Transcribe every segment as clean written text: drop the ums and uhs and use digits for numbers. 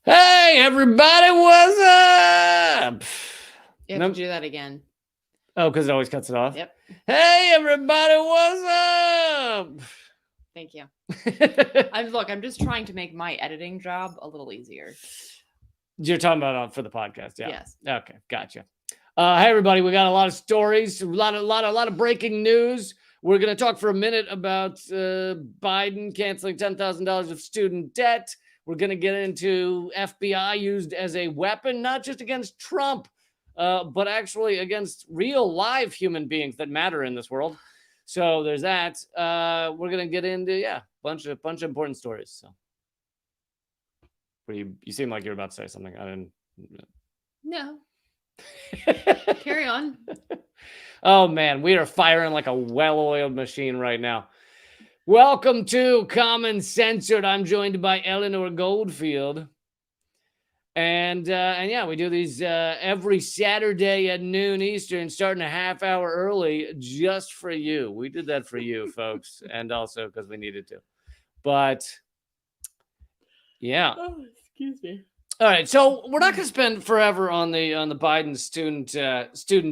Hey, everybody, what's up? You have to do that again. Oh, because it always cuts it off? Yep. Hey, everybody, what's up? Thank you. I'm just trying to make my editing job a little easier. You're talking about for the podcast, yeah? Yes. Okay, gotcha. Hey, everybody, we got a lot of stories, a lot of breaking news. We're going to talk for a minute about Biden canceling $10,000 of student debt. We're going to get into FBI used as a weapon, not just against Trump, but actually against real live human beings that matter in this world. So there's that. We're going to get into, a bunch of important stories. So you seem like you're about to say something. I didn't. No. Carry on. Oh, man, we are firing like a well-oiled machine right now. Welcome to Common Censored. I'm joined by Eleanor Goldfield. And yeah, we do these every Saturday at noon Eastern, starting a half hour early just for you. We did that for you, folks, and also because we needed to. But yeah. Oh, excuse me. All right, so we're not going to spend forever on the Biden student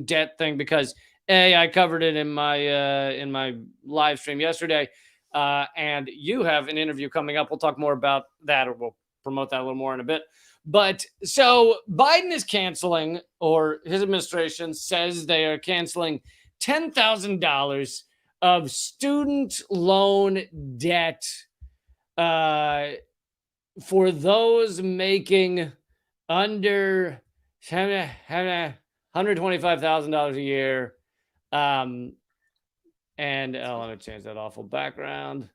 debt thing because I covered it in my live stream yesterday, and you have an interview coming up. We'll talk more about that, or we'll promote that a little more in a bit. But so Biden is canceling, or his administration says they are canceling $10,000 of student loan debt for those making under $125,000 a year. And let me change that awful background.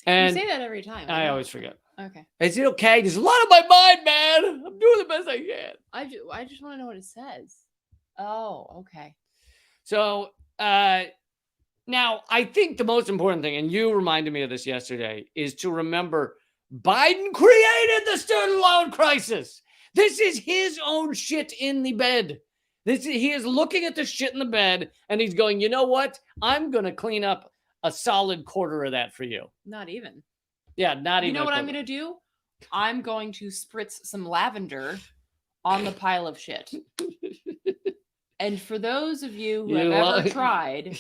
And you say that every time. I always forget. Okay. Is it okay? There's a lot on my mind, man. I'm doing the best I can. I just want to know what it says. Oh, okay. So now I think the most important thing, and you reminded me of this yesterday, is to remember Biden created the student loan crisis. This is his own shit in the bed. He is looking at the shit in the bed and he's going, you know what? I'm going to clean up a solid quarter of that for you. Not even. Yeah, not even. You know what I'm going to do? I'm going to spritz some lavender on the pile of shit. And for those of you who have ever tried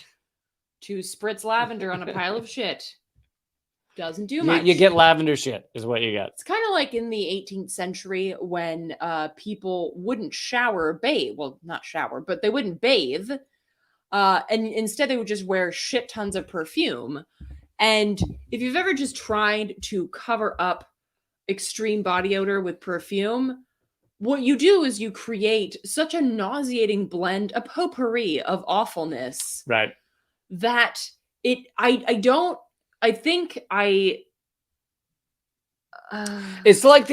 to spritz lavender on a pile of shit, doesn't do much. You get lavender shit is what you get. It's kind of like in the 18th century when people wouldn't bathe. Well, not shower, but they wouldn't bathe. And instead they would just wear shit tons of perfume. And if you've ever just tried to cover up extreme body odor with perfume, what you do is you create such a nauseating blend, a potpourri of awfulness. Right. That it's like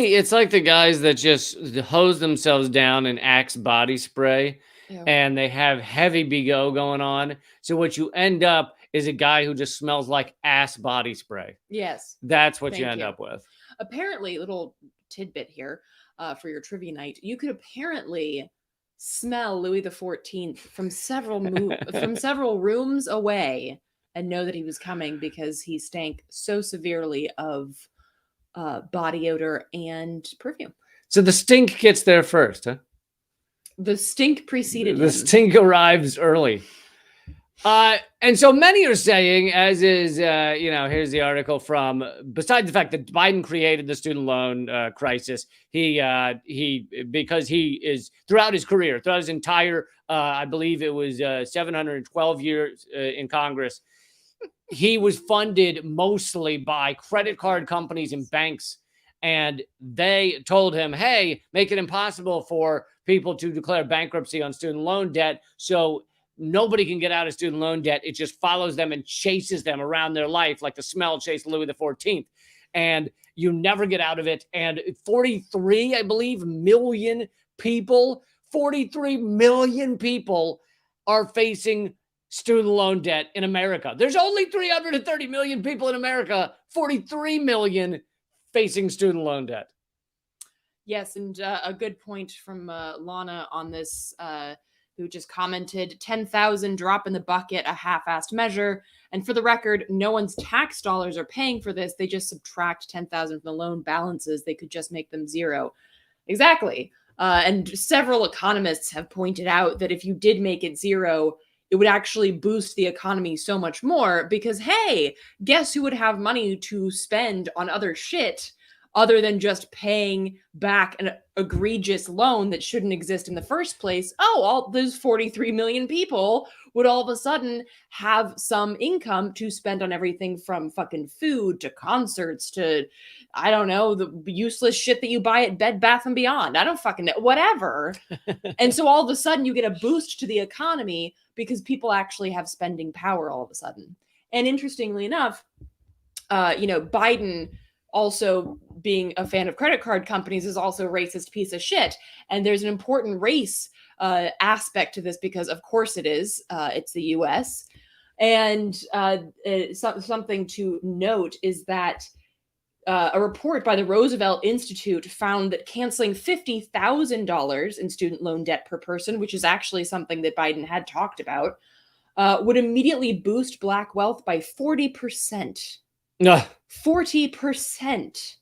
the guys that just hose themselves down in Axe body spray. Ew. And they have heavy BO going on. So what you end up is a guy who just smells like ass body spray. Yes. That's what you end up with. Apparently, little tidbit here for your trivia night, you could apparently smell Louis XIV from several rooms away and know that he was coming because he stank so severely of body odor and perfume. So the stink gets there first, huh? The stink preceded him. The stink arrives early. And so many are saying, as is, here's the article from, besides the fact that Biden created the student loan crisis, because he is, throughout his career, throughout his entire, I believe it was 712 years in Congress, he was funded mostly by credit card companies and banks. And they told him, hey, make it impossible for people to declare bankruptcy on student loan debt. So nobody can get out of student loan debt. It just follows them and chases them around their life like the smell chased Louis XIV. And you never get out of it. And 43, I believe, million people, 43 million people are facing student loan debt in America. There's only 330 million people in America, 43 million facing student loan debt. Yes, and a good point from Lana on this who just commented, 10,000 drop in the bucket, a half-assed measure. And for the record, no one's tax dollars are paying for this. They just subtract 10,000 from the loan balances. They could just make them zero. Exactly. And several economists have pointed out that if you did make it zero, it would actually boost the economy so much more because, hey, guess who would have money to spend on other shit other than just paying back an egregious loan that shouldn't exist in the first place? Oh, all those 43 million people would all of a sudden have some income to spend on everything from fucking food to concerts to, I don't know, the useless shit that you buy at Bed Bath & Beyond. I don't fucking know, whatever. And so all of a sudden you get a boost to the economy because people actually have spending power all of a sudden. And interestingly enough, Biden also being a fan of credit card companies is also a racist piece of shit. And there's an important race aspect to this because of course it is. It's the US. And something to note is that a report by the Roosevelt Institute found that canceling $50,000 in student loan debt per person, which is actually something that Biden had talked about, would immediately boost Black wealth by 40%. 40%.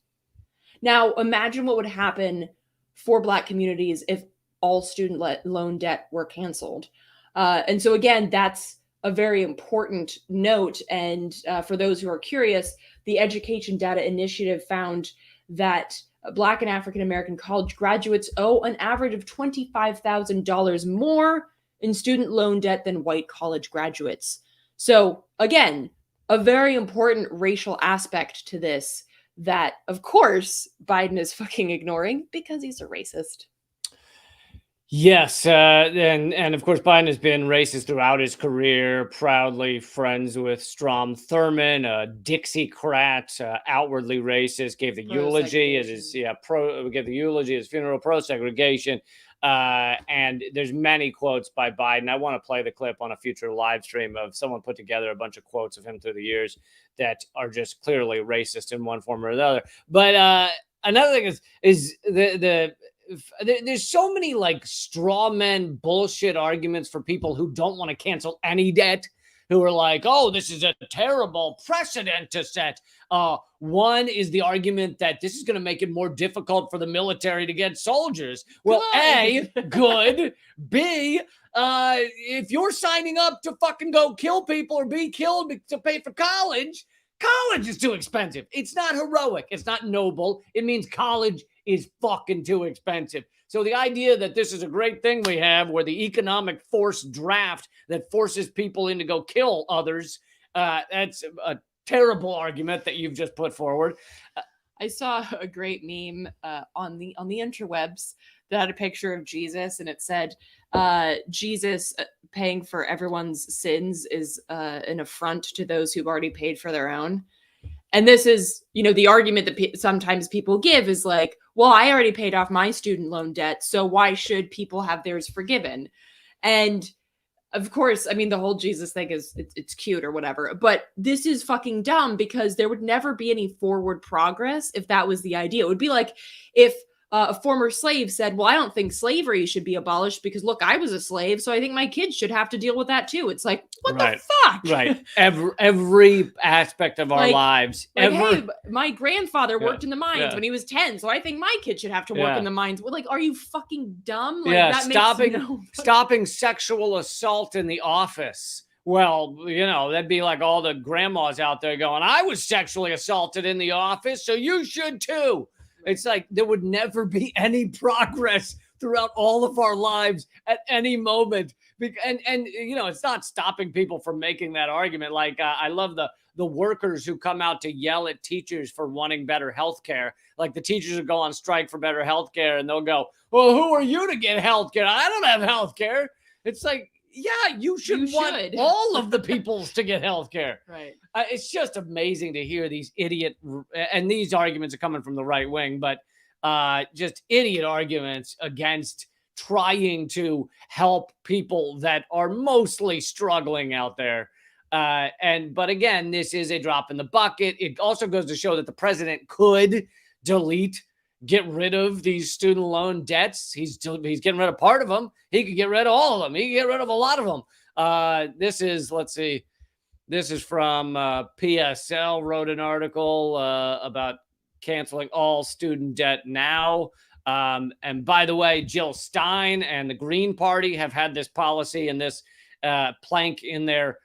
Now, imagine what would happen for Black communities if all student loan debt were canceled. And so, again, that's a very important note. And for those who are curious, the Education Data Initiative found that Black and African American college graduates owe an average of $25,000 more in student loan debt than white college graduates. So, again, a very important racial aspect to this that, of course, Biden is fucking ignoring because he's a racist. Yes, and of course, Biden has been racist throughout his career, proudly friends with Strom Thurmond, a Dixiecrat, outwardly racist, gave the eulogy at his funeral, pro-segregation. And there's many quotes by Biden. I want to play the clip on a future live stream of someone put together a bunch of quotes of him through the years that are just clearly racist in one form or another. But another thing is there's so many like straw man bullshit arguments for people who don't want to cancel any debt, who are like, oh, this is a terrible precedent to set. One is the argument that this is going to make it more difficult for the military to get soldiers. Well, A, good. B, if you're signing up to fucking go kill people or be killed to pay for college is too expensive. It's not heroic. It's not noble. It means college is fucking too expensive. So the idea that this is a great thing we have where the economic force draft that forces people in to go kill others, that's a terrible argument that you've just put forward. I saw a great meme on the interwebs that had a picture of Jesus, and it said, Jesus paying for everyone's sins is an affront to those who've already paid for their own. And this is, the argument that sometimes people give is like, well, I already paid off my student loan debt, so why should people have theirs forgiven? And of course, I mean, the whole Jesus thing is, it's cute or whatever, but this is fucking dumb because there would never be any forward progress if that was the idea. It would be like if a former slave said, well, I don't think slavery should be abolished because, look, I was a slave, so I think my kids should have to deal with that too. It's like, what the fuck? Right. Every aspect of our lives. Hey, my grandfather worked in the mines when he was 10, so I think my kid should have to work in the mines. Well, like, are you fucking dumb? Like, that stopping sexual assault in the office. Well, that'd be like all the grandmas out there going, I was sexually assaulted in the office, so you should too. It's like there would never be any progress throughout all of our lives at any moment. And it's not stopping people from making that argument. Like, I love the workers who come out to yell at teachers for wanting better health care. Like the teachers will go on strike for better health care and they'll go, well, who are you to get health care? I don't have health care. It's like, yeah, you should want all of the peoples to get health care. Right. It's just amazing to hear these and these arguments are coming from the right wing, but just idiot arguments against trying to help people that are mostly struggling out there. But again, this is a drop in the bucket. It also goes to show that the president could delete get rid of these student loan debts. He's getting rid of part of them. He could get rid of all of them. He could get rid of a lot of them. This is, let's see, this is from PSL wrote an article about canceling all student debt now. And by the way, Jill Stein and the Green Party have had this policy and this plank in their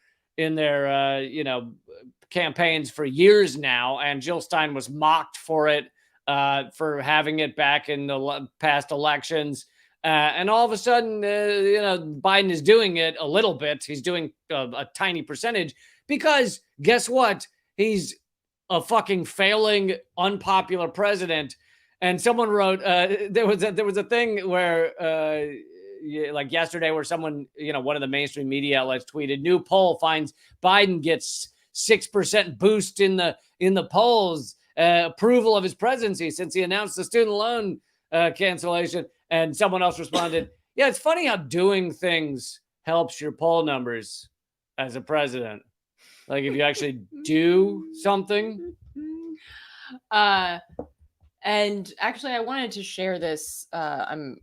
campaigns for years now. And Jill Stein was mocked for it, for having it back in the past elections. And all of a sudden, Biden is doing it a little bit. He's doing a tiny percentage because guess what? He's a fucking failing, unpopular president. And someone wrote, there was a thing where, like yesterday, where someone, one of the mainstream media outlets tweeted, new poll finds Biden gets 6% boost in the polls, approval of his presidency since he announced the student loan cancellation. And someone else responded, yeah, it's funny how doing things helps your poll numbers as a president. Like if you actually do something. And actually, I wanted to share this. I'm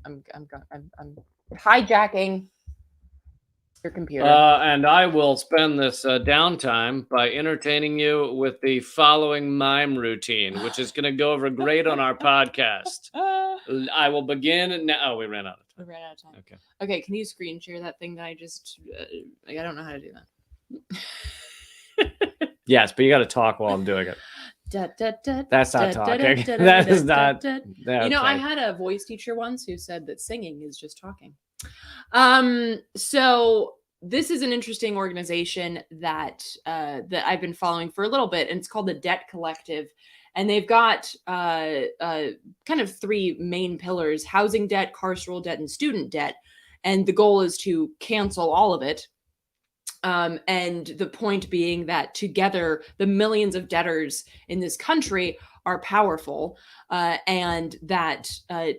hijacking your computer. And I will spend this downtime by entertaining you with the following mime routine, which is going to go over great on our podcast. I will begin now. Oh, we ran out of time. We ran out of time. Okay. Can you screen share that thing that I just? I don't know how to do that. Yes, but you got to talk while I'm doing it. That's not talking. That is not. I had a voice teacher once who said that singing is just talking. So this is an interesting organization that I've been following for a little bit, and it's called the Debt Collective. And they've got kind of three main pillars: housing debt, carceral debt, and student debt. And the goal is to cancel all of it. And the point being that together, the millions of debtors in this country are powerful, and that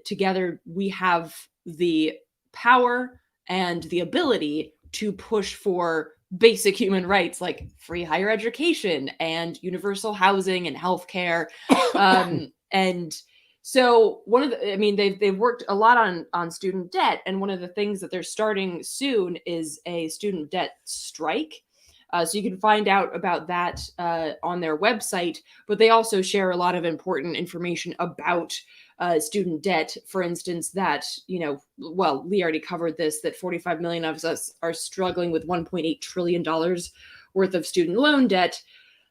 together we have the power and the ability to push for basic human rights like free higher education and universal housing and healthcare. And so they've worked a lot on student debt, and one of the things that they're starting soon is a student debt strike. So you can find out about that on their website, but they also share a lot of important information about student debt. For instance, that, Lee already covered this, that 45 million of us are struggling with $1.8 trillion worth of student loan debt,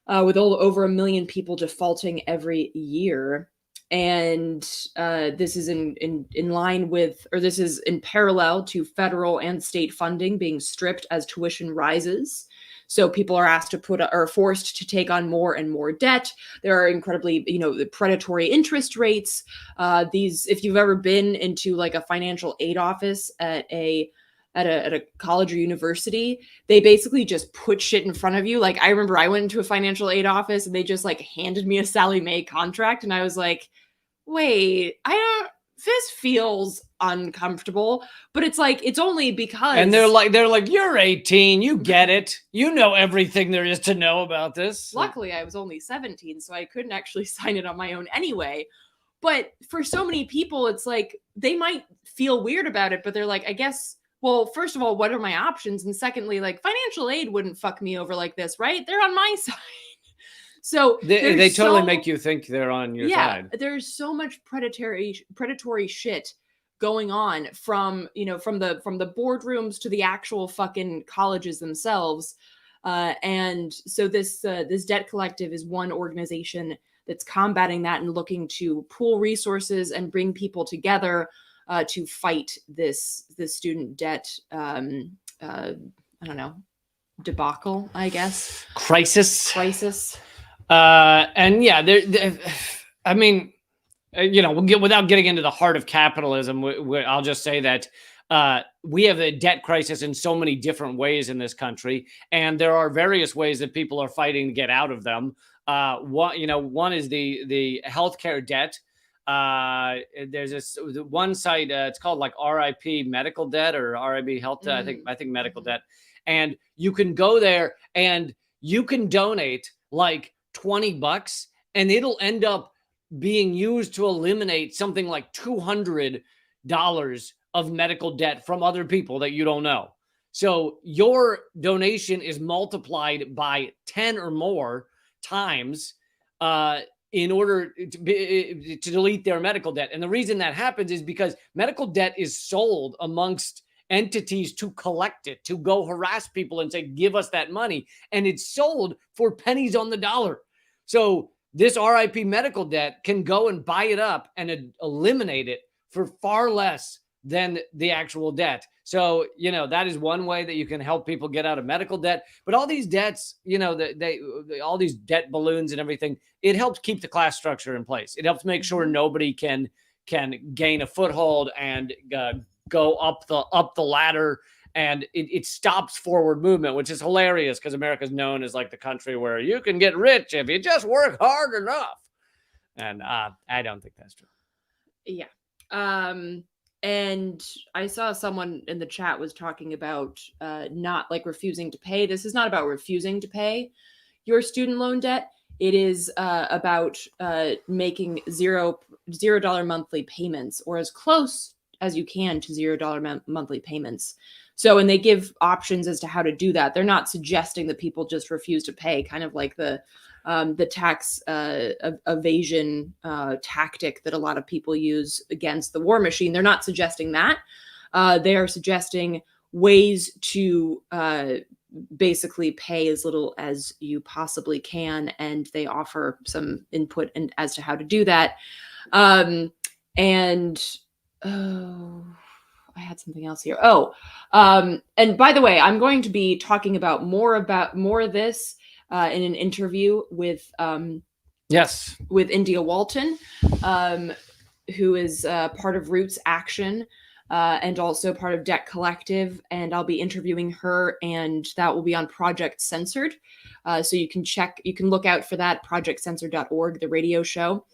with over 1 million people defaulting every year. And this is in line with, or this is in parallel to federal and state funding being stripped as tuition rises. So people are asked to are forced to take on more and more debt. There are incredibly, predatory interest rates. If you've ever been into like a financial aid office at a college or university, they basically just put shit in front of you. Like I remember I went into a financial aid office and they just like handed me a Sallie Mae contract, and I was like, wait, this feels uncomfortable. But it's like, it's only because. And they're like, you're 18, you get it. You know everything there is to know about this. Luckily, I was only 17, so I couldn't actually sign it on my own anyway. But for so many people, it's like, they might feel weird about it, but they're like, I guess, well, first of all, what are my options? And secondly, like financial aid wouldn't fuck me over like this, right? They're on my side. So they totally make you think they're on your side. There's so much predatory shit going on from the boardrooms to the actual fucking colleges themselves. And so this debt collective is one organization that's combating that and looking to pool resources and bring people together to fight this student debt debacle, I guess. Crisis. And yeah, without getting into the heart of capitalism, I'll just say that we have a debt crisis in so many different ways in this country, and there are various ways that people are fighting to get out of them. One is the healthcare debt. There's this one site, it's called like RIP medical debt or RIP health debt. I think medical debt, and you can go there and you can donate like $20 and it'll end up being used to eliminate something like $200 of medical debt from other people that you don't know. So your donation is multiplied by 10 or more times in order to delete their medical debt. And the reason that happens is because medical debt is sold amongst entities to collect it, to go harass people and say, give us that money. And it's sold for pennies on the dollar. So this RIP medical debt can go and buy it up and eliminate it for far less than the actual debt. So, that is one way that you can help people get out of medical debt. But all these debts, all these debt balloons and everything, it helps keep the class structure in place. It helps make sure nobody can gain a foothold and go up the ladder. And it stops forward movement, which is hilarious because America is known as like the country where you can get rich if you just work hard enough. And I don't think that's true. Yeah. And I saw someone in the chat was talking about not like refusing to pay. This is not about refusing to pay your student loan debt. It is about making $0 monthly payments, or as close as you can to $0 monthly payments. So, and they give options as to how to do that. They're not suggesting that people just refuse to pay, kind of like the tax evasion tactic that a lot of people use against the war machine. They're not suggesting that. They are suggesting ways to basically pay as little as you possibly can, and they offer some input as to how to do that. I had something else here. And by the way, I'm going to be talking about more of this in an interview with India Walton, who is part of Roots Action and also part of Debt Collective. And I'll be interviewing her, and that will be on Project Censored. So you can look out for that, projectcensored.org, the radio show.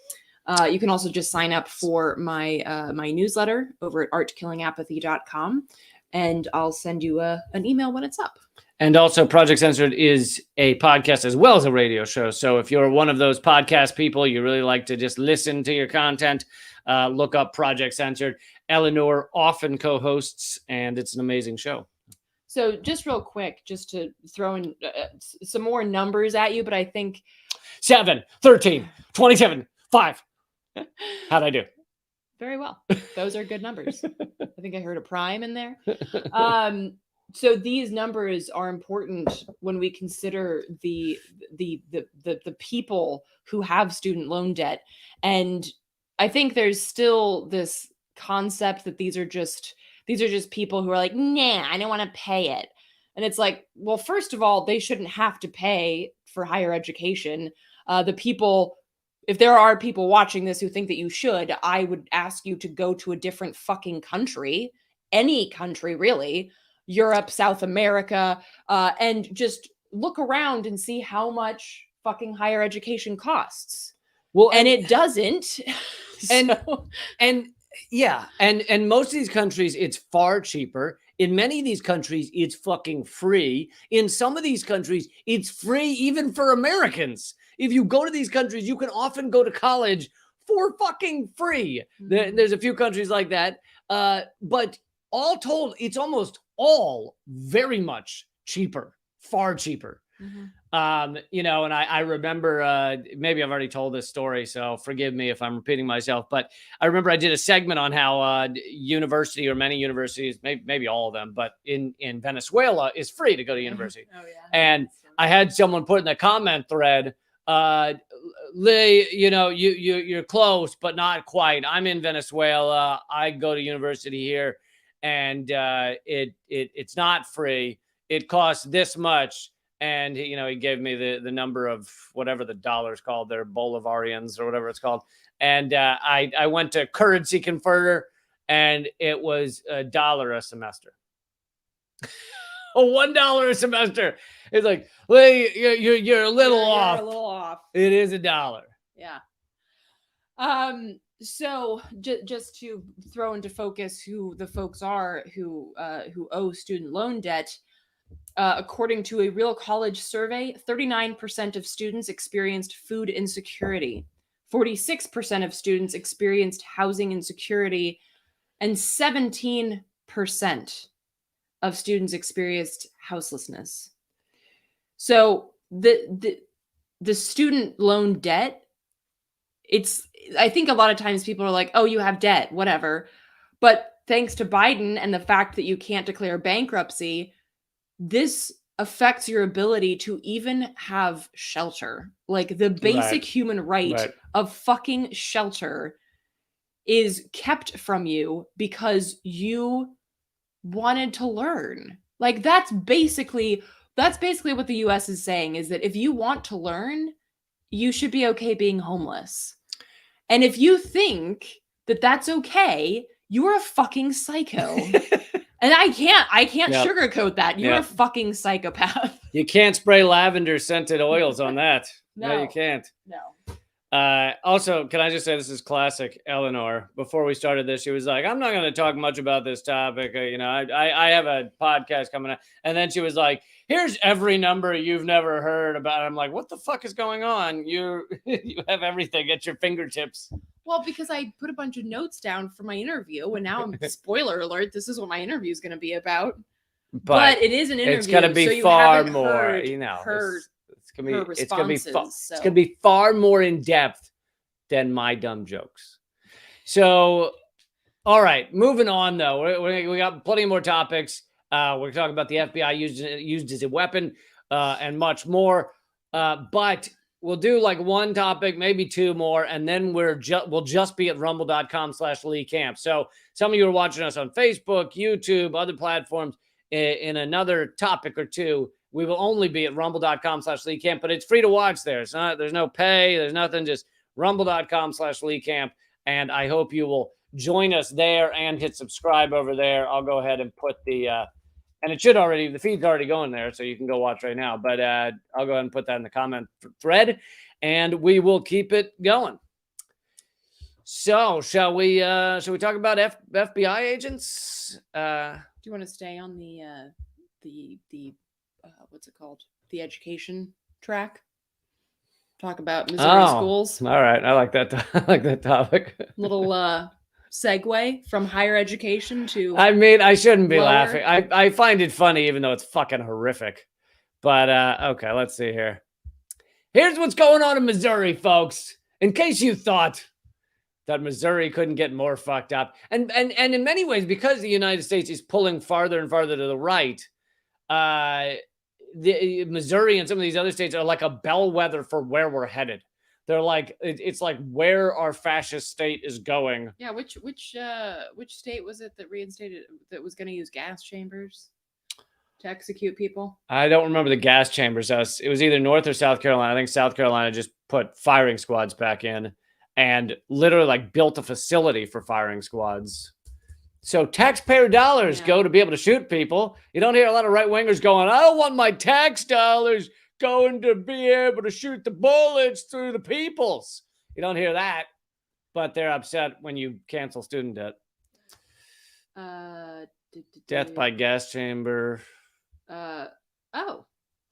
You can also just sign up for my my newsletter over at artkillingapathy.com, and I'll send you an email when it's up. And also, Project Censored is a podcast as well as a radio show. So if you're one of those podcast people, you really like to just listen to your content, look up Project Censored. Eleanor often co-hosts, and it's an amazing show. So just real quick, just to throw in some more numbers at you, but I think 7, 13, 27, 5. How'd I do? Very well. Those are good numbers. I think I heard a prime in there. So these numbers are important when we consider the people who have student loan debt. And I think there's still this concept that these are just people who are like, nah, I don't want to pay it. And it's like, well, first of all, they shouldn't have to pay for higher education. If there are people watching this who think that you should, I would ask you to go to a different fucking country, any country really, Europe, South America, and just look around and see how much fucking higher education costs. Well, and it doesn't. And most of these countries, it's far cheaper. In many of these countries, it's fucking free. In some of these countries, it's free even for Americans. If you go to these countries, you can often go to college for fucking free. There's a few countries like that. But all told, it's almost all very much cheaper, far cheaper. And I remember, maybe I've already told this story, so forgive me if I'm repeating myself, but I remember I did a segment on how many universities, maybe all of them, but in Venezuela is free to go to university. Oh, yeah. And I had someone put in the comment thread, Lee, you're close, but not quite. I'm in Venezuela. I go to university here, and it's not free. It costs this much. And he gave me the number of whatever the dollar's called, their Bolivarians or whatever it's called. And I went to currency converter, and it was $1 a semester. $1 a semester. It's like, well, you're a little off. You're a little off. It is $1. Yeah. So just to throw into focus who the folks are who owe student loan debt. According to a Real College survey, 39% of students experienced food insecurity. 46% of students experienced housing insecurity, and 17% of students experienced houselessness. So the student loan debt, I think a lot of times people are like, oh, you have debt, whatever. But thanks to Biden and the fact that you can't declare bankruptcy, this affects your ability to even have shelter. Like the basic human right of fucking shelter is kept from you because you wanted to learn. Like that's basically what the US is saying, is that if you want to learn, you should be okay being homeless. And if you think that that's okay, you're a fucking psycho. And I can't sugarcoat that. You're a fucking psychopath. You can't spray lavender scented oils on that. No, you can't. No. Also, can I just say, this is classic Eleanor. Before we started this, she was like, I'm not going to talk much about this topic. I have a podcast coming up. And then she was like, here's every number you've never heard about. I'm like, what the fuck is going on? You have everything at your fingertips. Well, because I put a bunch of notes down for my interview, and now I'm spoiler alert, this is what my interview is going to be about. But it is an interview. It's going to be far more, It's gonna be far more in depth than my dumb jokes. So, all right, moving on though. We got plenty more topics. We're talking about the FBI used as a weapon and much more. But we'll do like one topic, maybe two more, and then we'll just be at rumble.com/Lee Camp. So some of you are watching us on Facebook, YouTube, other platforms. In another topic or two, we will only be at rumble.com/Lee Camp, but it's free to watch there. There's no pay. There's nothing, just rumble.com/Lee Camp. And I hope you will join us there and hit subscribe over there. I'll go ahead and put the feed's already going there, so you can go watch right now. But I'll go ahead and put that in the comment thread, and we will keep it going. So shall we talk about FBI agents? Do you want to stay on the what's it called? The education track? Talk about Missouri schools. All right. I like that. I like that topic. Little segue from higher education to. I mean, I shouldn't be laughing. I find it funny, even though it's fucking horrific. But okay, let's see here. Here's what's going on in Missouri, folks. In case you thought that Missouri couldn't get more fucked up. And in many ways, because the United States is pulling farther and farther to the right, the Missouri and some of these other states are like a bellwether for where we're headed. They're like, it's like where our fascist state is going. Yeah, which state was it that reinstated, that was going to use gas chambers to execute people? I don't remember the gas chambers. It was either North or South Carolina. I think South Carolina just put firing squads back in and literally like built a facility for firing squads. So taxpayer dollars go to be able to shoot people. You don't hear a lot of right-wingers going, I don't want my tax dollars going to be able to shoot the bullets through the peoples. You don't hear that, but they're upset when you cancel student debt. Death by gas chamber. The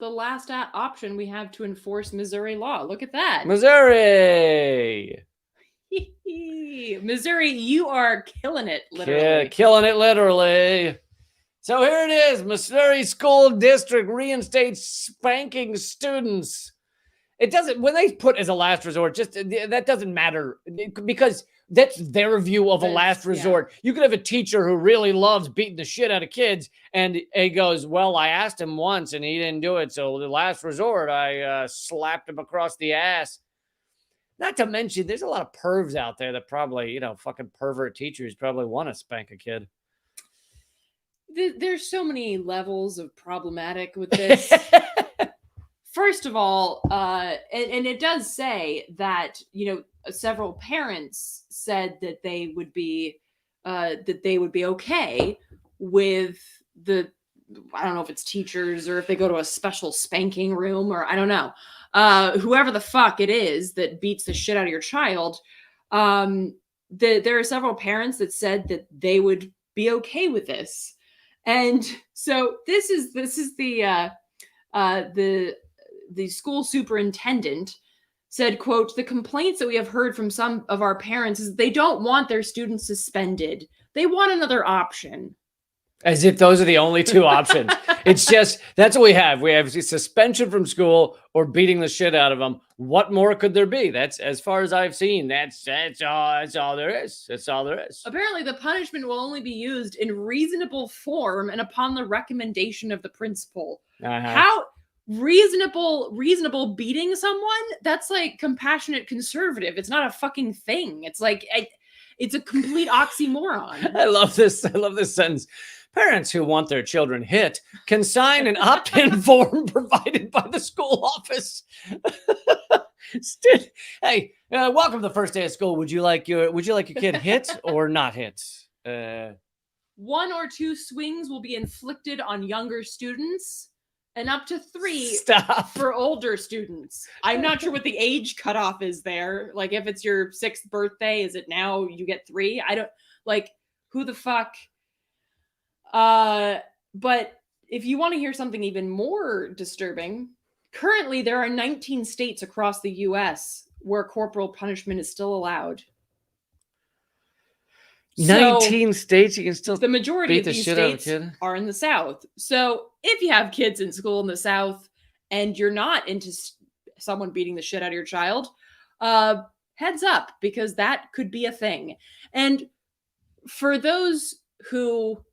last option we have to enforce Missouri law. Look at that. Missouri. Missouri, you are killing it, literally. Yeah, killing it, literally. So here it is. Missouri School District reinstates spanking students. It doesn't, when they put as a last resort, just that doesn't matter because that's their view of a last resort. You could have a teacher who really loves beating the shit out of kids, and he goes, well, I asked him once and he didn't do it. So the last resort, I slapped him across the ass. Not to mention, there's a lot of pervs out there that probably, fucking pervert teachers probably want to spank a kid. There's so many levels of problematic with this. First of all, and it does say that, several parents said that they would be okay with I don't know if it's teachers or if they go to a special spanking room or I don't know. Whoever the fuck it is that beats the shit out of your child. There are several parents that said that they would be okay with this. And so this is the school superintendent said, quote, "The complaints that we have heard from some of our parents is they don't want their students suspended. They want another option." As if those are the only two options. It's just, that's what we have. We have suspension from school or beating the shit out of them. What more could there be? That's, as far as I've seen, that's all there is. That's all there is. Apparently, the punishment will only be used in reasonable form and upon the recommendation of the principal. How reasonable beating someone? That's like compassionate conservative. It's not a fucking thing. It's like, it's a complete oxymoron. I love this sentence. Parents who want their children hit can sign an opt-in form provided by the school office. Hey, welcome to the first day of school. Would you like your kid hit or not hit? 1 or 2 swings will be inflicted on younger students, and up to 3 for older students. I'm not sure what the age cutoff is there. Like, if it's your 6th birthday, is it now you get 3? I don't, like, who the fuck? But if you want to hear something even more disturbing, currently there are 19 states across the US where corporal punishment is still allowed. 19 states, you can still the majority of these states are in the South. So if you have kids in school in the South and you're not into someone beating the shit out of your child, heads up, because that could be a thing. And for those who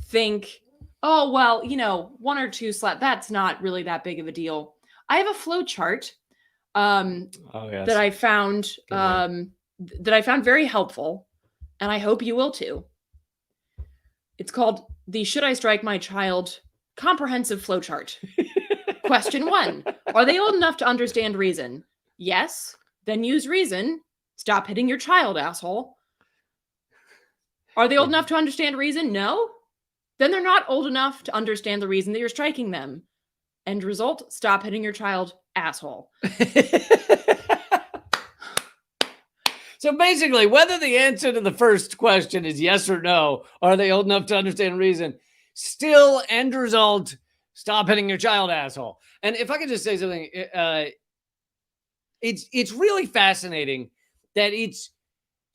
think, oh, well, 1 or 2 slap, that's not really that big of a deal. I have a flow chart that I found very helpful, and I hope you will too. It's called the Should I Strike My Child Comprehensive Flowchart. Question 1. Are they old enough to understand reason? Yes. Then use reason. Stop hitting your child, asshole. Are they old enough to understand reason? No. Then they're not old enough to understand the reason that you're striking them. End result, stop hitting your child, asshole. So basically, whether the answer to the first question is yes or no, are they old enough to understand reason, still end result, stop hitting your child, asshole. And if I could just say something, it's really fascinating that it's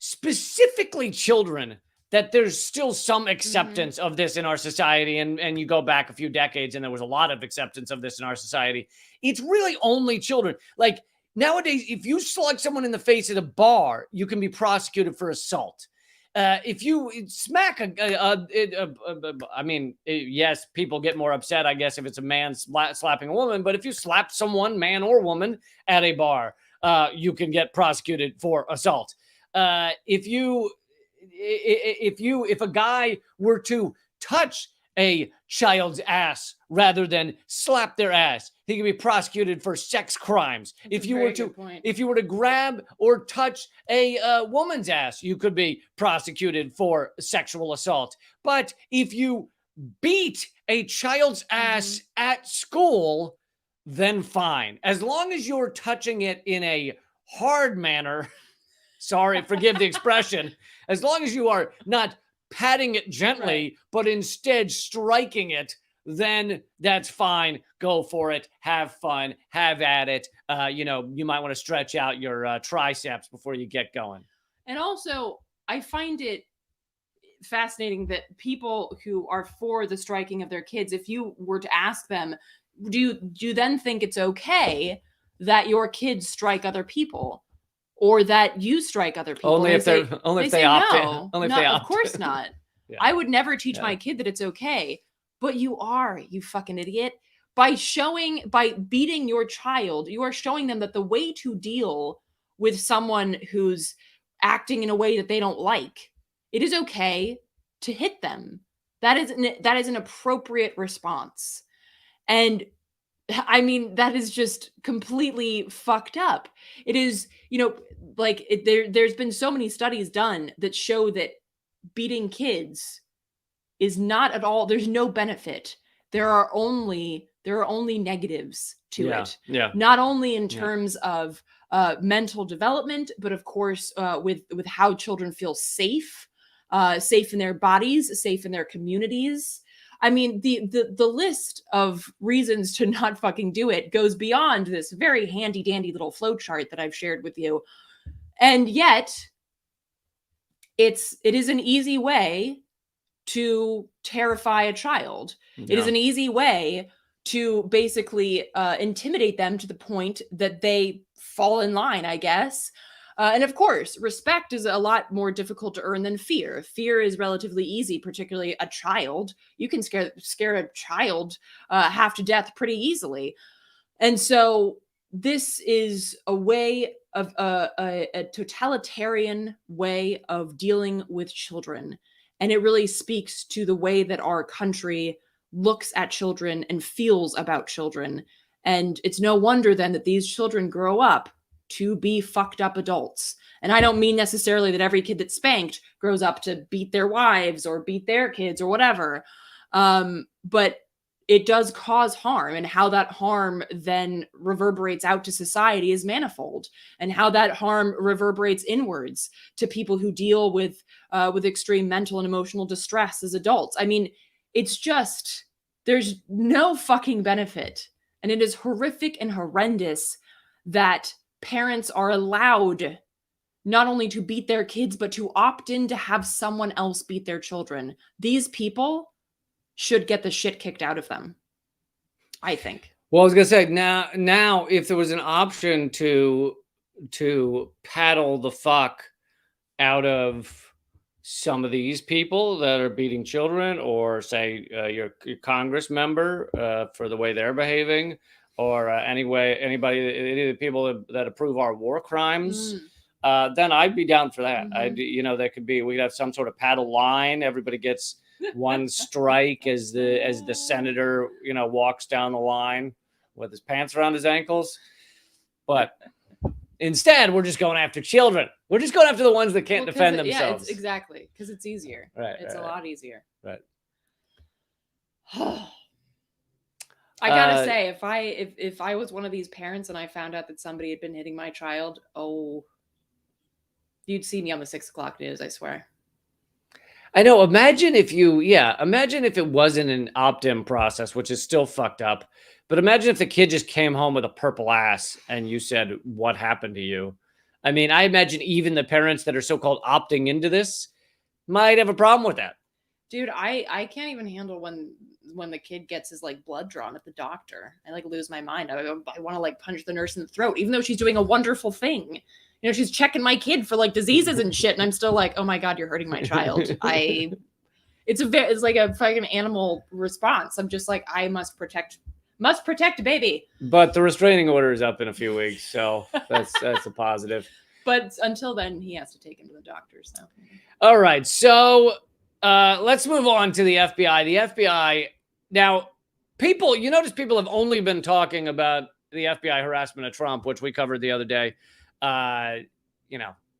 specifically children that there's still some acceptance of this in our society. And you go back a few decades and there was a lot of acceptance of this in our society. It's really only children. Like nowadays, if you slug someone in the face at a bar, you can be prosecuted for assault. If you smack yes, people get more upset, I guess, if it's a man slapping a woman. But if you slap someone, man or woman, at a bar, you can get prosecuted for assault. If a guy were to touch a child's ass rather than slap their ass, he can be prosecuted for sex crimes. If you were to grab or touch a woman's ass, you could be prosecuted for sexual assault. But if you beat a child's ass at school, then fine. As long as you're touching it in a hard manner, sorry, forgive the expression, as long as you are not patting it gently, but instead striking it, then that's fine. Go for it. Have fun. Have at it. You might want to stretch out your triceps before you get going. And also, I find it fascinating that people who are for the striking of their kids, if you were to ask them, do you then think it's okay that your kids strike other people? Or that you strike other people? Only if they opt in. Only if they opt in. Of course not. Yeah. I would never teach my kid that it's okay. But you are, you fucking idiot. By beating your child, you are showing them that the way to deal with someone who's acting in a way that they don't like, it is okay to hit them. That is an appropriate response. And I mean, that is just completely fucked up. It is, there's been so many studies done that show that beating kids is not at all, there's no benefit. There are only negatives to it. Yeah. Not only in terms of mental development, but of course, with how children feel safe in their bodies, safe in their communities. I mean, the list of reasons to not fucking do it goes beyond this very handy dandy little flow chart that I've shared with you. And yet it is an easy way to terrify a child. It is an easy way to basically intimidate them to the point that they fall in line, I guess. And of course, respect is a lot more difficult to earn than fear. Fear is relatively easy, particularly a child. You can scare a child half to death pretty easily. And so this is a way of a totalitarian way of dealing with children. And it really speaks to the way that our country looks at children and feels about children. And it's no wonder then that these children grow up to be fucked up adults. And I don't mean necessarily that every kid that's spanked grows up to beat their wives or beat their kids or whatever. But it does cause harm, and how that harm then reverberates out to society is manifold, and how that harm reverberates inwards to people who deal with extreme mental and emotional distress as adults. I mean, it's just, there's no fucking benefit. And it is horrific and horrendous that parents are allowed not only to beat their kids, but to opt in to have someone else beat their children. These people should get the shit kicked out of them, I think. Well, I was gonna say, now, if there was an option to paddle the fuck out of some of these people that are beating children, or say your Congress member for the way they're behaving, or any of the people that approve our war crimes, then I'd be down for that. We'd have some sort of paddle line. Everybody gets one strike as the senator, walks down the line with his pants around his ankles. But instead, we're just going after children. We're just going after the ones that can't defend themselves. Yeah, exactly, because it's easier. Right. It's a lot easier. Right. I gotta say, if I was one of these parents and I found out that somebody had been hitting my child, you'd see me on the 6 o'clock news, I swear. I know. Imagine if it wasn't an opt-in process, which is still fucked up. But imagine if the kid just came home with a purple ass and you said, "What happened to you?" I mean, I imagine even the parents that are so-called opting into this might have a problem with that. Dude, I can't even handle when the kid gets his blood drawn at the doctor. I lose my mind. I want to punch the nurse in the throat, even though she's doing a wonderful thing. She's checking my kid for diseases and shit, and I'm still like, oh my God, you're hurting my child. It's like a fucking animal response. I'm just like, I must protect baby. But the restraining order is up in a few weeks, so that's a positive. But until then, he has to take him to the doctor. So, all right, so let's move on to the FBI. The FBI now, you notice people have only been talking about the FBI harassment of Trump, which we covered the other day.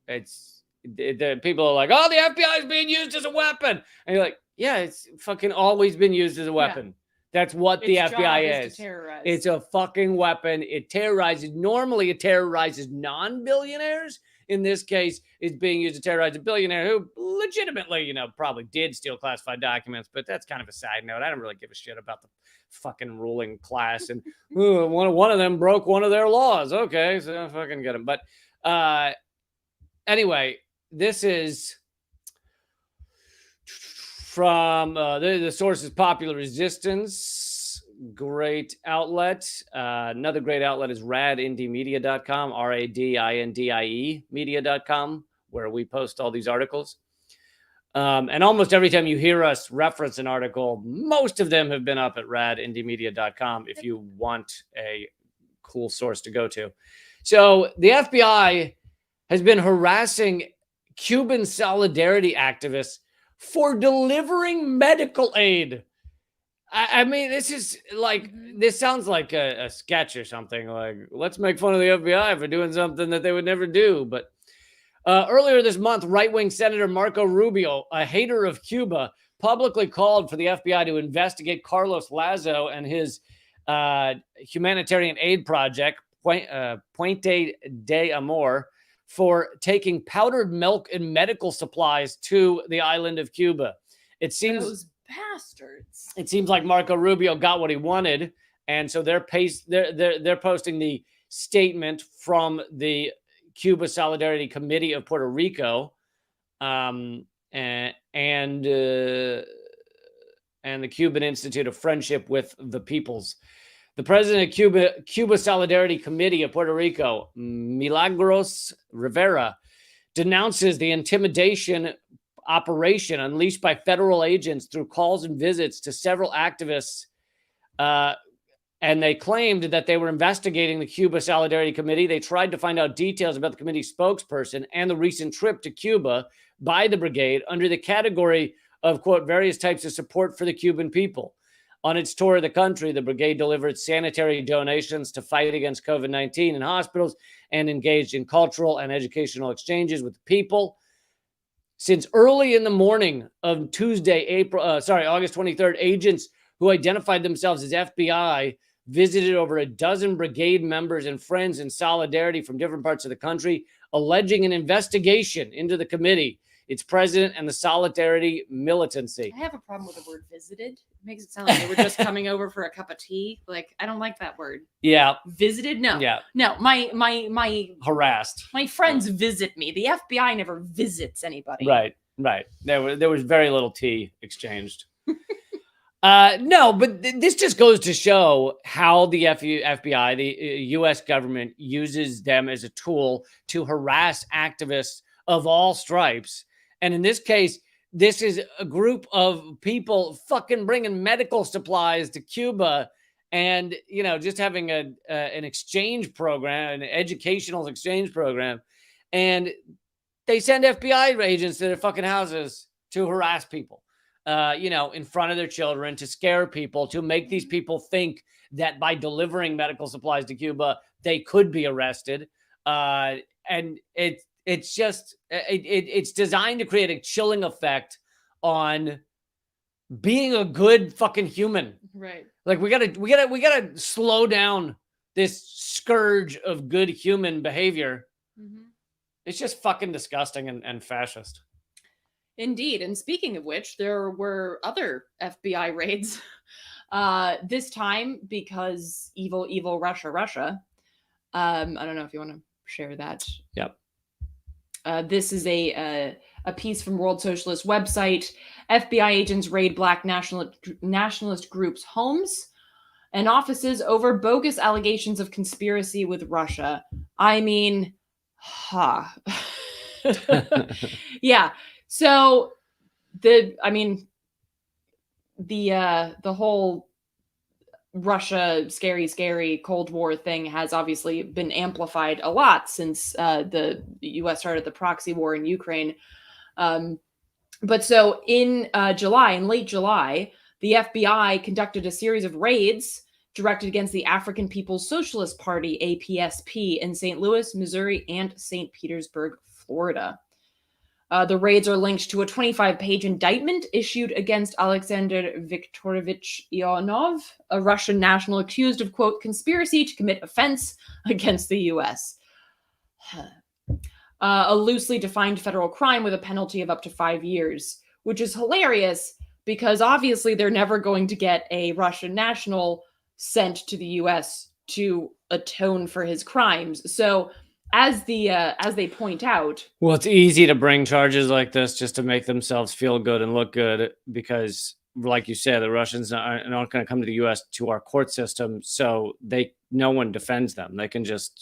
It's the people are like, oh, the FBI is being used as a weapon, and you're like, yeah, it's fucking always been used as a weapon. Yeah. That's what the FBI is. It's a fucking weapon. It terrorizes. Normally, it terrorizes non-billionaires. In this case, it's being used to terrorize a billionaire who legitimately, probably did steal classified documents. But that's kind of a side note. I don't really give a shit about the fucking ruling class. And one of them broke one of their laws. Okay, so fucking get them. But anyway, this is from the source is Popular Resistance. Great outlet. Another great outlet is radindiemedia.com, RADINDIE media.com, where we post all these articles. And almost every time you hear us reference an article, most of them have been up at radindiemedia.com if you want a cool source to go to. So the FBI has been harassing Cuban solidarity activists for delivering medical aid. I mean, this is this sounds like a sketch or something. Like, let's make fun of the FBI for doing something that they would never do. But earlier this month, right-wing Senator Marco Rubio, a hater of Cuba, publicly called for the FBI to investigate Carlos Lazo and his humanitarian aid project, Puente de Amor, for taking powdered milk and medical supplies to the island of Cuba. It seems... Those bastards. It seems like Marco Rubio got what he wanted, and so they're posting the statement from the Cuba Solidarity Committee of Puerto Rico, and the Cuban Institute of Friendship with the Peoples. The president of Cuba Solidarity Committee of Puerto Rico, Milagros Rivera, denounces the intimidation operation unleashed by federal agents through calls and visits to several activists. And they claimed that they were investigating the Cuba Solidarity Committee. They tried to find out details about the committee's spokesperson and the recent trip to Cuba by the brigade under the category of, quote, various types of support for the Cuban people. On its tour of the country, the brigade delivered sanitary donations to fight against COVID-19 in hospitals and engaged in cultural and educational exchanges with the people. Since early in the morning of Tuesday, August 23rd, agents who identified themselves as FBI visited over a dozen brigade members and friends in solidarity from different parts of the country, alleging an investigation into the committee, its president, and the solidarity militancy. I have a problem with the word visited. It makes it sound like they were just coming over for a cup of tea. Like, I don't like that word. Yeah. Visited? No. Yeah. No, my harassed. My friends visit me. The FBI never visits anybody. Right. There was very little tea exchanged. No, but this just goes to show how the FBI, the U.S. government, uses them as a tool to harass activists of all stripes. And in this case, this is a group of people fucking bringing medical supplies to Cuba and, just having an exchange program, an educational exchange program. And they send FBI agents to their fucking houses to harass people. In front of their children, to scare people, to make these people think that by delivering medical supplies to Cuba, they could be arrested. And it's just, it's designed to create a chilling effect on being a good fucking human. Right. Like we gotta slow down this scourge of good human behavior. Mm-hmm. It's just fucking disgusting and fascist. Indeed. And speaking of which, there were other FBI raids this time because evil Russia. I don't know if you want to share that. Yep. This is a piece from World Socialist website. FBI agents raid black nationalist groups' homes and offices over bogus allegations of conspiracy with Russia. I mean, yeah. So the whole Russia scary Cold War thing has obviously been amplified a lot since the U.S. started the proxy war in Ukraine. But so in late July, the FBI conducted a series of raids directed against the African People's Socialist Party, APSP, in St. Louis, Missouri, and St. Petersburg, Florida. The raids are linked to a 25-page indictment issued against Alexander Viktorovich Ionov, a Russian national accused of, quote, conspiracy to commit offense against the U.S. A loosely defined federal crime with a penalty of up to 5 years, which is hilarious because obviously they're never going to get a Russian national sent to the U.S. to atone for his crimes. So as they point out, well, it's easy to bring charges like this just to make themselves feel good and look good because, like you said, the Russians aren't going to come to the U.S. to our court system, so no one defends them. They can just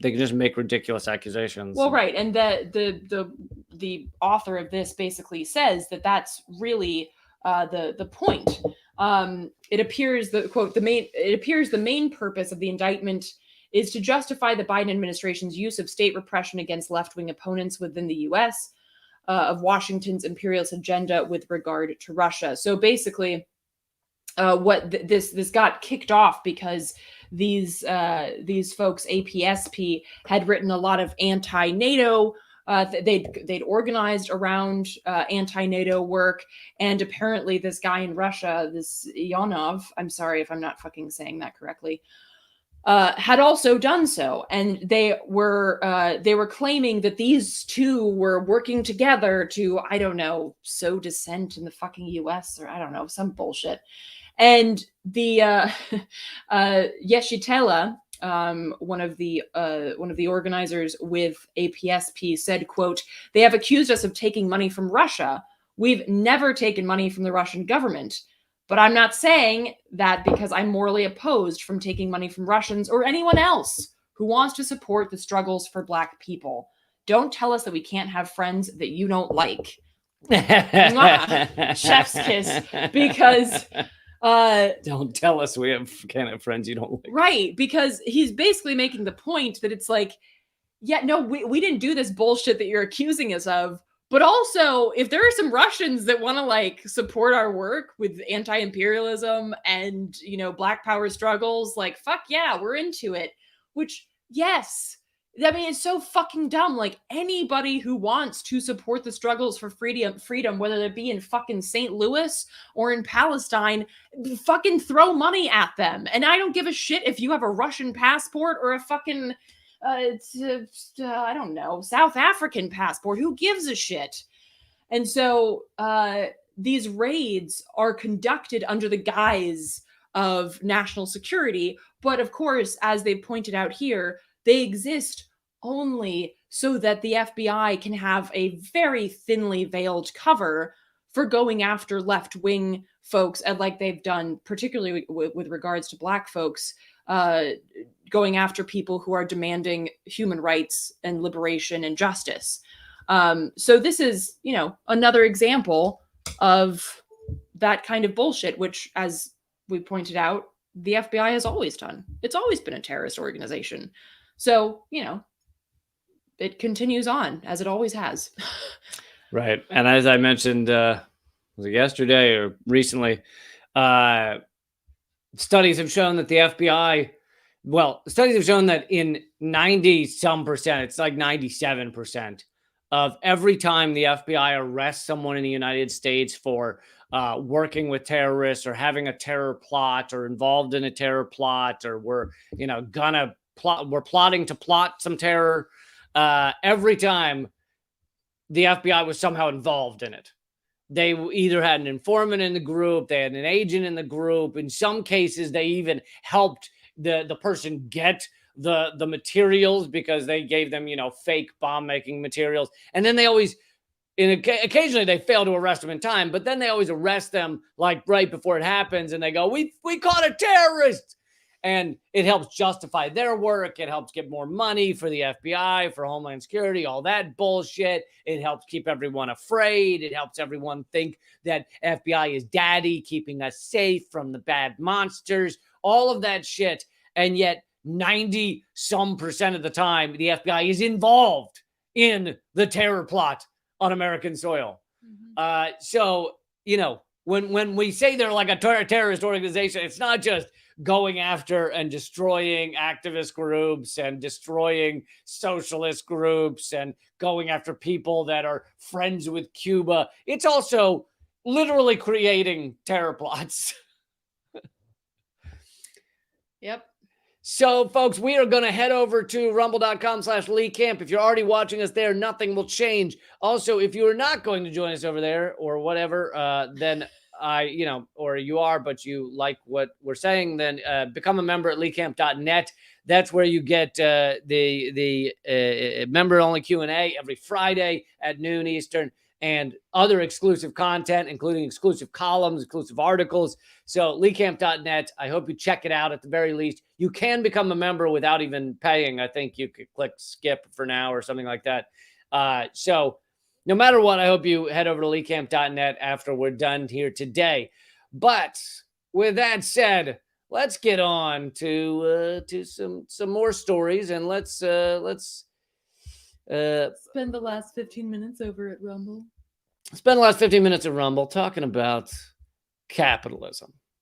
make ridiculous accusations. Well, right, and the author of this basically says that that's really the point. It appears the main purpose of the indictment is to justify the Biden administration's use of state repression against left-wing opponents within the U.S. Of Washington's imperialist agenda with regard to Russia. So basically, this got kicked off because these folks, APSP, had written a lot of anti-NATO. They'd organized around anti-NATO work, and apparently this guy in Russia, this Ionov, I'm sorry if I'm not fucking saying that correctly. had also done so, and they were claiming that these two were working together to, I don't know, sow dissent in the fucking U.S. or I don't know, some bullshit. And the Yeshitela, one of the organizers with APSP, said, quote, "They have accused us of taking money from Russia. We've never taken money from the Russian government. But I'm not saying that because I'm morally opposed from taking money from Russians or anyone else who wants to support the struggles for Black people. Don't tell us that we can't have friends that you don't like." Mwah. Chef's kiss. Because don't tell us we can't have friends you don't like. Right, because he's basically making the point that it's like, yeah, no, we didn't do this bullshit that you're accusing us of. But also, if there are some Russians that want to like support our work with anti-imperialism and, you know, Black power struggles, like, fuck yeah, we're into it. Which, yes, I mean, it's so fucking dumb. Like, anybody who wants to support the struggles for freedom, whether it be in fucking St. Louis or in Palestine, fucking throw money at them. And I don't give a shit if you have a Russian passport or a fucking I don't know, South African passport. Who gives a shit? And so these raids are conducted under the guise of national security. But of course, as they pointed out here, they exist only so that the FBI can have a very thinly veiled cover for going after left-wing folks, and like they've done, particularly with regards to Black folks, going after people who are demanding human rights and liberation and justice. So this is, you know, another example of that kind of bullshit, which, as we pointed out, the FBI has always done. It's always been a terrorist organization. So, you know, it continues on as it always has. Right. And as I mentioned, was it yesterday or recently, studies have shown that the FBI, studies have shown that in 90-some%, it's like 97% of every time the FBI arrests someone in the United States for working with terrorists or having a terror plot or involved in a terror plot, or we're plotting to plot some terror, every time the FBI was somehow involved in it. They either had an informant in the group, they had an agent in the group. In some cases, they even helped the person get the materials because they gave them, you know, fake bomb making materials. And then they always, occasionally they fail to arrest them in time, but then they always arrest them like right before it happens, and they go, we caught a terrorist. And it helps justify their work. It helps get more money for the FBI, for Homeland Security, all that bullshit. It helps keep everyone afraid. It helps everyone think that FBI is daddy, keeping us safe from the bad monsters, all of that shit. And yet 90-some% of the time, the FBI is involved in the terror plot on American soil. Mm-hmm. So, you know, when we say they're like a terrorist organization, it's not just going after and destroying activist groups and destroying socialist groups and going after people that are friends with Cuba. It's also literally creating terror plots. Yep. So, folks, we are going to head over to rumble.com/LeeCamp. If you're already watching us there, nothing will change. Also, if you are not going to join us over there or whatever, then or you are, but you like what we're saying, then become a member at LeeCamp.net. That's where you get the member-only Q&A every Friday at noon Eastern, and other exclusive content, including exclusive columns, exclusive articles. So LeeCamp.net, I hope you check it out at the very least. You can become a member without even paying. I think you could click skip for now or something like that. So no matter what, I hope you head over to LeeCamp.net after we're done here today. But with that said, let's get on to some more stories, and let's spend the last 15 minutes over at Rumble. Spend the last 15 minutes at Rumble talking about capitalism.